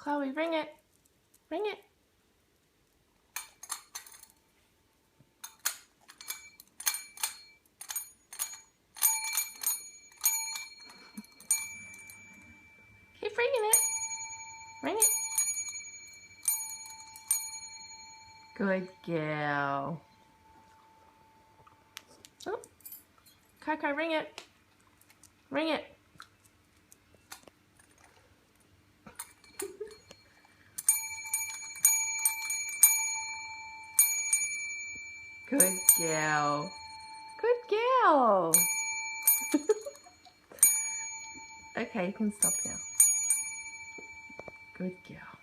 Chloe, ring it. Ring it. Keep ringing it. Ring it. Good girl. Oh. Coco, ring it. Ring it. Good girl. Good girl. Okay, you can stop now. Good girl.